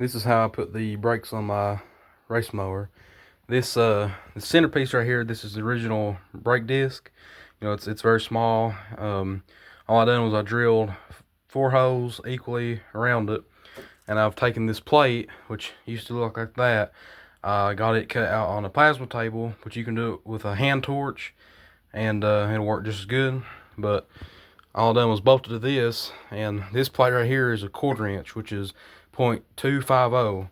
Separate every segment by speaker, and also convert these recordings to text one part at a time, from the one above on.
Speaker 1: This is how I put the brakes on my race mower. This the centerpiece right here, this is the original brake disc. You know, it's very small. All I done was I drilled 4 holes equally around it, and I've taken this plate, which used to look like that. I got it cut out on a plasma table, but you can do it with a hand torch, and it'll work just as good. But all I done was bolted to this, and this plate right here is a 1/4 inch, which is 0.250.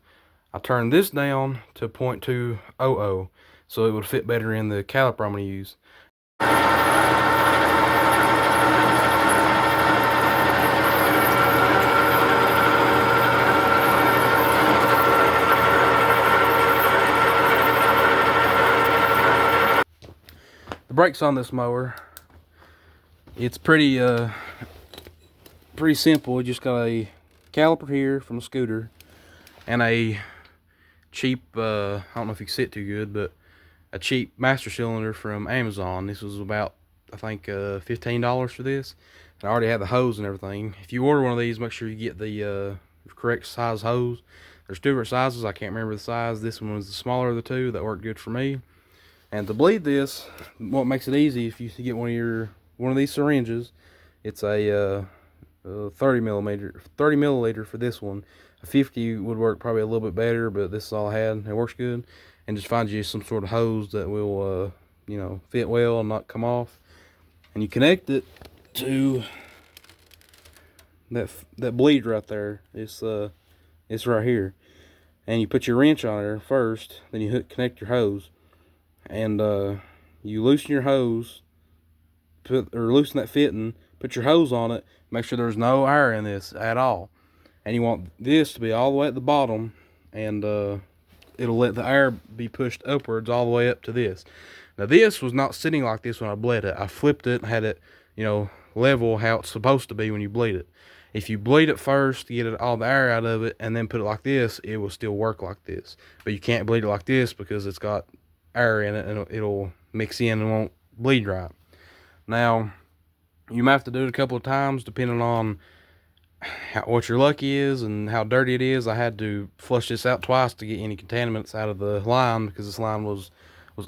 Speaker 1: I turned this down to 0.200, so it would fit better in the caliper I'm going to use. The brakes on this mower, it's pretty simple. You just got a caliper here from a scooter and a cheap, I don't know if you can see it too good, but a cheap master cylinder from Amazon. This was about, I think, $15 for this. And I already had the hose and everything. If you order one of these, make sure you get the correct size hose. There's 2 different sizes. I can't remember the size. This one was the smaller of the 2. That worked good for me. And to bleed this, what makes it easy, if you get one of these syringes, it's a 30 milliliter for this one. A 50 would work probably a little bit better, but this is all I had. It works good. And just find you some sort of hose that will fit well and not come off. And you connect it to that bleed right there. It's right here. And you put your wrench on there first, then you connect your hose. And you loosen your hose, loosen that fitting, put your hose on it, make sure there's no air in this at all. And you want this to be all the way at the bottom, and it'll let the air be pushed upwards all the way up to this. Now this was not sitting like this when I bled it. I flipped it and had it, level how it's supposed to be when you bleed it. If you bleed it first to get all the air out of it and then put it like this, it will still work like this. But you can't bleed it like this because it's got air in it and it'll mix in and won't bleed right. Now, you might have to do it a couple of times depending on what your luck is and how dirty it is. I had to flush this out twice to get any contaminants out of the line because this line was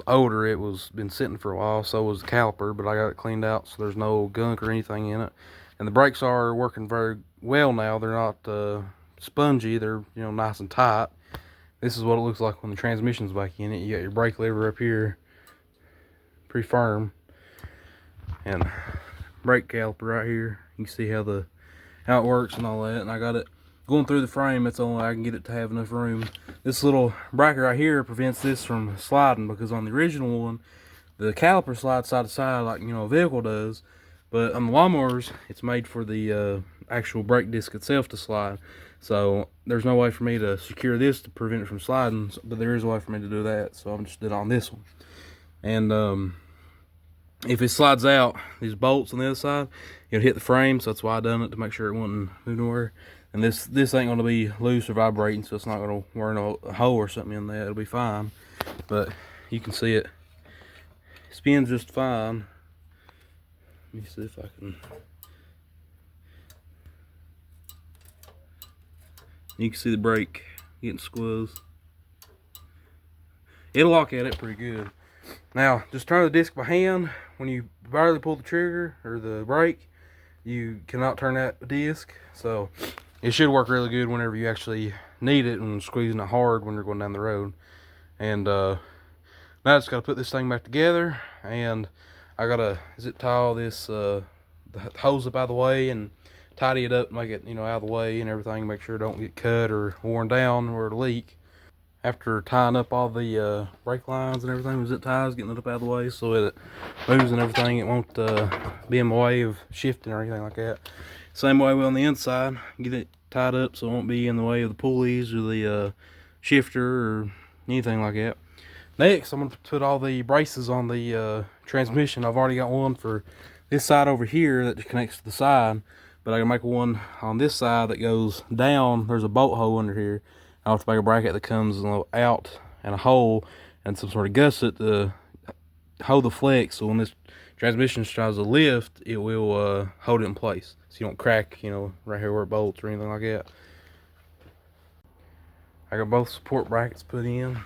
Speaker 1: older. It was been sitting for a while, so was the caliper, but I got it cleaned out so there's no gunk or anything in it. And the brakes are working very well now. They're not spongy. They're nice and tight. This is what it looks like when the transmission's back in it. You got your brake lever up here, pretty firm, and brake caliper right here. You can see how it works and all that. And I got it going through the frame. That's the only way I can get it to have enough room. This little bracket right here prevents this from sliding, because on the original one, the caliper slides side to side like a vehicle does. But on the lawnmowers, it's made for the actual brake disc itself to slide. So there's no way for me to secure this to prevent it from sliding, but there is a way for me to do that. So I'm just did it on this one. And if it slides out, these bolts on the other side, it'll hit the frame. So that's why I done it, to make sure it wouldn't move nowhere. And this ain't gonna be loose or vibrating, so it's not gonna wear a hole or something in there. It'll be fine. But you can see it spins just fine. Let me see if I can. You can see the brake getting squeezed. It'll lock at it pretty good. Now, just turn the disc by hand. When you barely pull the trigger or the brake, you cannot turn that disc. So it should work really good whenever you actually need it and squeezing it hard when you're going down the road. And now I just got to put this thing back together, and I got to zip tie all this the hose up out of the way and tidy it up, make it out of the way and everything, make sure it don't get cut or worn down or leak. After tying up all the brake lines and everything with zip ties, getting it up out of the way so it moves and everything, it won't be in my way of shifting or anything like that. Same way on the inside, get it tied up so it won't be in the way of the pulleys or the shifter or anything like that. Next, I'm going to put all the braces on the transmission. I've already got one for this side over here that just connects to the side, but I can make one on this side that goes down. There's a bolt hole under here. I'll have to make a bracket that comes out and a hole and some sort of gusset to hold the flex, so when this transmission tries to lift, it will hold it in place so you don't crack, right here where it bolts or anything like that. I got both support brackets put in.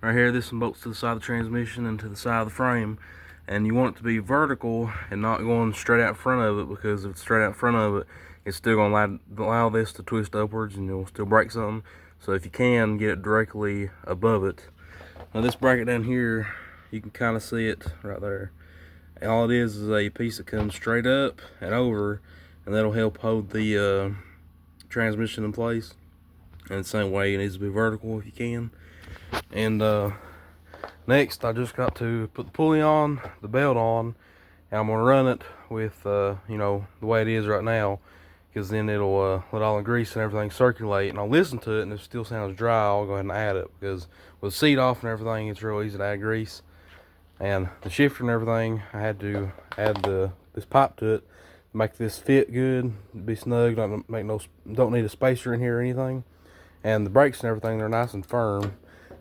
Speaker 1: Right here, this one bolts to the side of the transmission and to the side of the frame. And you want it to be vertical and not going straight out in front of it, because if it's straight out in front of it, it's still going to allow this to twist upwards and you'll still break something. So if you can, get it directly above it. Now this bracket down here, you can kind of see it right there. And all it is a piece that comes straight up and over, and that'll help hold the transmission in place. And the same way, it needs to be vertical if you can. And next, I just got to put the pulley on, the belt on, and I'm gonna run it with you know, the way it is right now, because then it'll let all the grease and everything circulate. And I'll listen to it, and if it still sounds dry, I'll go ahead and add it, because with the seat off and everything, it's real easy to add grease. And the shifter and everything, I had to add this pipe to it to make this fit good, be snug, don't need a spacer in here or anything. And the brakes and everything, they're nice and firm.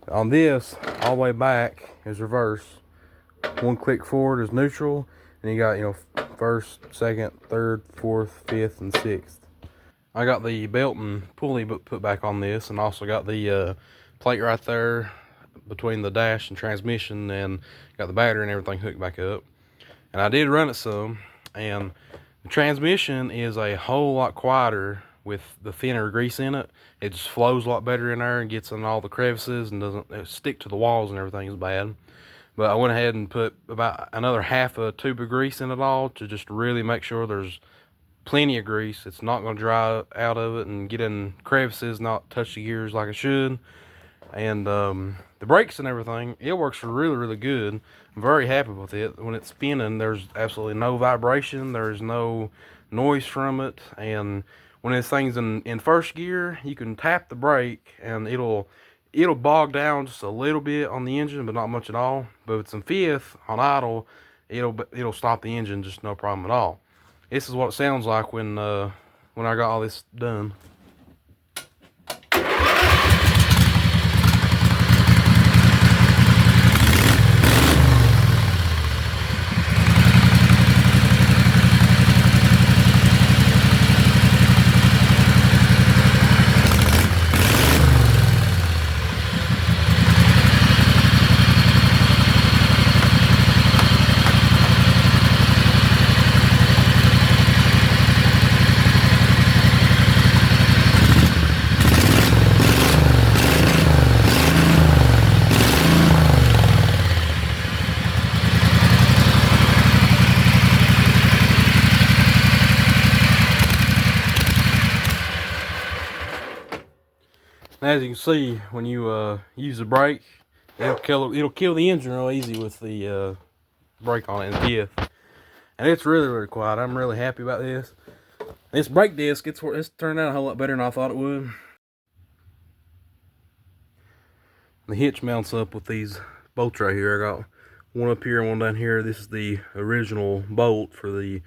Speaker 1: On this, all the way back is reverse. One click forward is neutral, and you got, you know, first, second, third, fourth, fifth, and sixth. I got the belt and pulley put back on this, and also got the plate right there between the dash and transmission, and got the battery and everything hooked back up. And I did run it some, and the transmission is a whole lot quieter with the thinner grease in it. It just flows a lot better in there and gets in all the crevices and doesn't stick to the walls and everything is bad. But I went ahead and put about another half a tube of grease in it all to just really make sure there's plenty of grease. It's not going to dry out of it and get in crevices, not touch the gears like it should. And the brakes and everything, it works really, really good. I'm very happy with it. When it's spinning, there's absolutely no vibration. There's no noise from it. And when this thing's in first gear, you can tap the brake and it'll bog down just a little bit on the engine, but not much at all. But if it's in fifth on idle, it'll stop the engine just no problem at all. This is what it sounds like when I got all this done. As you can see, when you use the brake, it'll kill the engine real easy with the brake on it in fifth. And it's really, really quiet. I'm really happy about this. This brake disc, it's turned out a whole lot better than I thought it would. The hitch mounts up with these bolts right here. I got one up here and one down here. This is the original bolt for the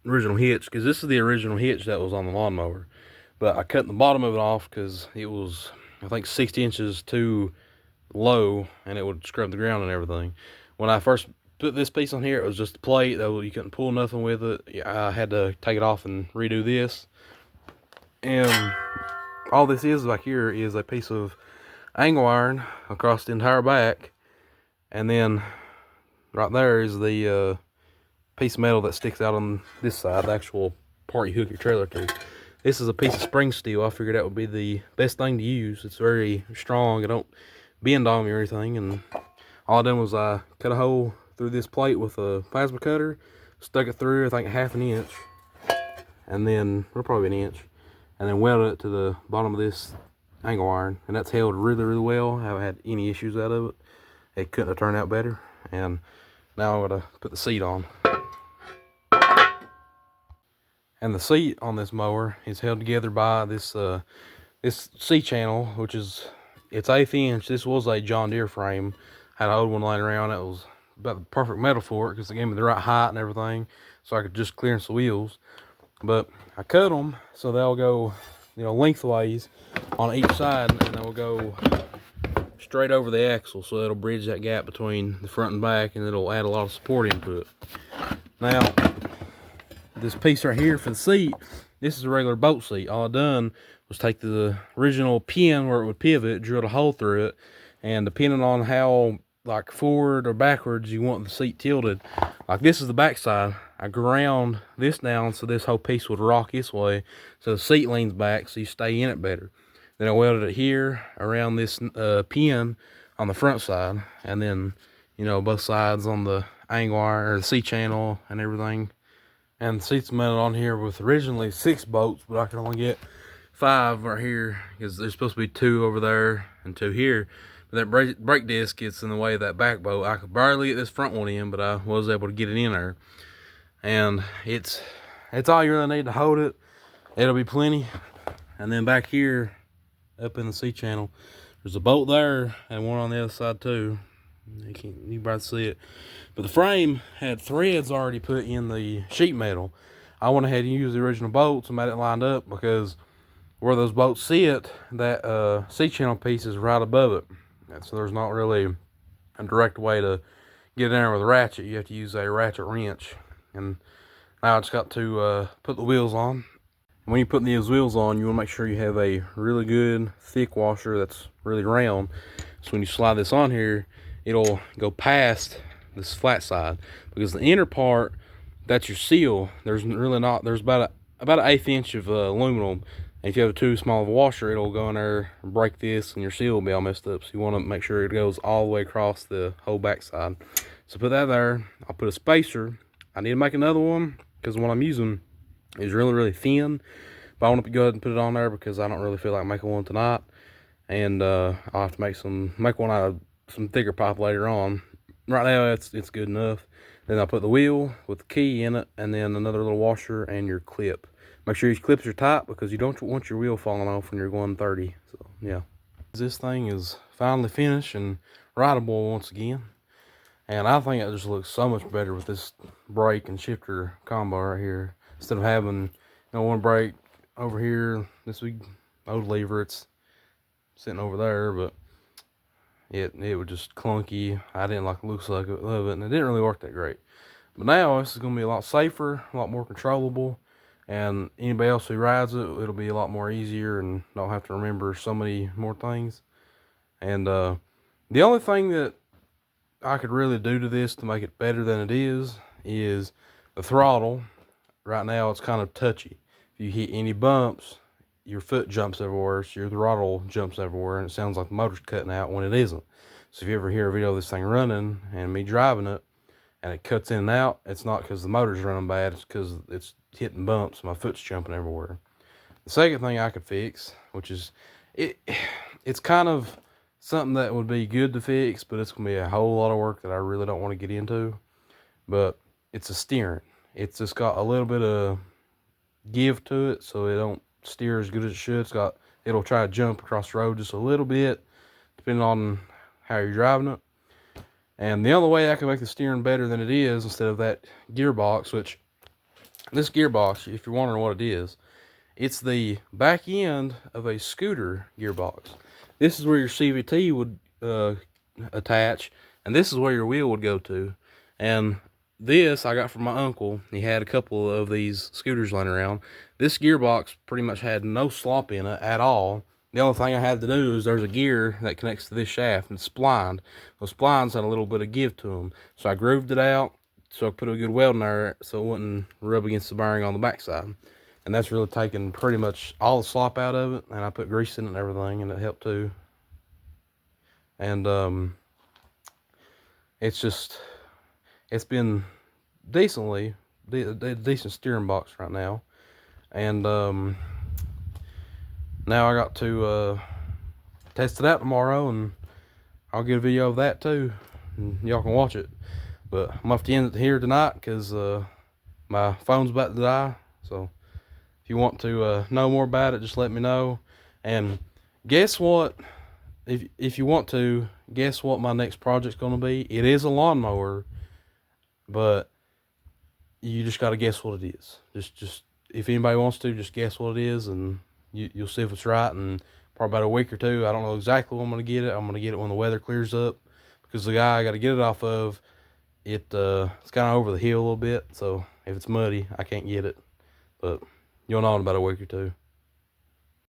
Speaker 1: original hitch, because this is the original hitch that was on the lawnmower. But I cut the bottom of it off because it was, I think, 60 inches too low, and it would scrub the ground and everything. When I first put this piece on here, it was just a plate, though you couldn't pull nothing with it. I had to take it off and redo this. And all this is back here is a piece of angle iron across the entire back. And then right there is the piece of metal that sticks out on this side, the actual part you hook your trailer to. This is a piece of spring steel. I figured that would be the best thing to use. It's very strong. It don't bend on me or anything. And all I done was I cut a hole through this plate with a plasma cutter, stuck it through, I think, 1/2 inch, and then, or probably an inch, and then welded it to the bottom of this angle iron. And that's held really, really well. I haven't had any issues out of it. It couldn't have turned out better. And now I'm gonna put the seat on. And the seat on this mower is held together by this this C-channel, which is, it's 1/8 inch. This was a John Deere frame. Had an old one laying around. That was about the perfect metal for it, because they gave me the right height and everything, so I could just clearance the wheels. But I cut them so they'll go, you know, lengthways on each side, and they will go straight over the axle, so it'll bridge that gap between the front and back, and it'll add a lot of support into it. Now, this piece right here for the seat, this is a regular boat seat. All I done was take the original pin where it would pivot, drilled a hole through it, and depending on how like forward or backwards you want the seat tilted, like this is the back side, I ground this down so this whole piece would rock this way, so the seat leans back so you stay in it better. Then I welded it here around this pin on the front side, and then, you know, both sides on the angle wire, or the C-channel and everything. And the seats mounted on here with originally 6 bolts, but I can only get 5 right here because there's supposed to be 2 over there and 2 here. But that brake disc gets in the way of that back bolt. I could barely get this front one in, but I was able to get it in there. And it's all you really need to hold it. It'll be plenty. And then back here, up in the C-channel, there's a bolt there and one on the other side too. You can barely see it. But the frame had threads already put in the sheet metal. I went ahead and used the original bolts and made it lined up because where those bolts sit, that C-channel piece is right above it. And so there's not really a direct way to get in there with a ratchet. You have to use a ratchet wrench. And now I just got to put the wheels on. And when you put these wheels on, you want to make sure you have a really good thick washer that's really round. So when you slide this on here, it'll go past this flat side, because the inner part, that's your seal. There's really not, there's about an 1/8 inch of aluminum. And if you have too small of a washer, it'll go in there and break this and your seal will be all messed up. So you want to make sure it goes all the way across the whole back side. So put that there. I'll put a spacer. I need to make another one because the one I'm using is really, really thin. But I want to go ahead and put it on there because I don't really feel like making one tonight. And I'll have to make one out of some thicker pipe later on. Right now it's good enough. Then I'll put the wheel with the key in it, and then another little washer and your clip. Make sure your clips are tight because you don't want your wheel falling off when you're going 30. So yeah, this thing is finally finished and rideable once again, and I think it just looks so much better with this brake and shifter combo right here, instead of having, you know, one brake over here, this big old lever, it's sitting over there, but it was just clunky. I didn't like the looks of it, and it didn't really work that great. But now this is going to be a lot safer, a lot more controllable, and anybody else who rides it, it'll be a lot more easier and don't have to remember so many more things. And the only thing that I could really do to this to make it better than it is the throttle. Right now it's kind of touchy. If you hit any bumps, your foot jumps everywhere, so your throttle jumps everywhere, and it sounds like the motor's cutting out when it isn't. So if you ever hear a video of this thing running and me driving it and it cuts in and out, it's not because the motor's running bad, it's because it's hitting bumps, my foot's jumping everywhere. The second thing I could fix, which is it's kind of something that would be good to fix, but it's gonna be a whole lot of work that I really don't want to get into, but it's a steering. It's just got a little bit of give to it, so it don't steer as good as it should. It'll try to jump across the road just a little bit depending on how you're driving it. And the only way I can make the steering better than it is, instead of that gearbox, which this gearbox, if you're wondering what it is, it's the back end of a scooter gearbox. This is where your CVT would attach, and this is where your wheel would go to. And this I got from my uncle. He had a couple of these scooters laying around. This gearbox pretty much had no slop in it at all. The only thing I had to do is there's a gear that connects to this shaft, and it's splined. Those splines had a little bit of give to them. So I grooved it out, so I put a good weld in there so it wouldn't rub against the bearing on the backside. And that's really taken pretty much all the slop out of it, and I put grease in it and everything, and it helped too. And it's been decent steering box right now. And now I got to test it out tomorrow, and I'll get a video of that too, and y'all can watch it. But I'm off to end it here tonight because my phone's about to die. So if you want to know more about it, just let me know. And guess what? If you want to, guess what my next project's going to be? It is a lawnmower, but you just got to guess what it is. Just if anybody wants to, just guess what it is, and you'll see if it's right. And probably about a week or two, I don't know exactly when I'm going to get it. I'm going to get it when the weather clears up, because the guy I got to get it off of, it's kind of over the hill a little bit. So if it's muddy, I can't get it. But you'll know in about a week or two.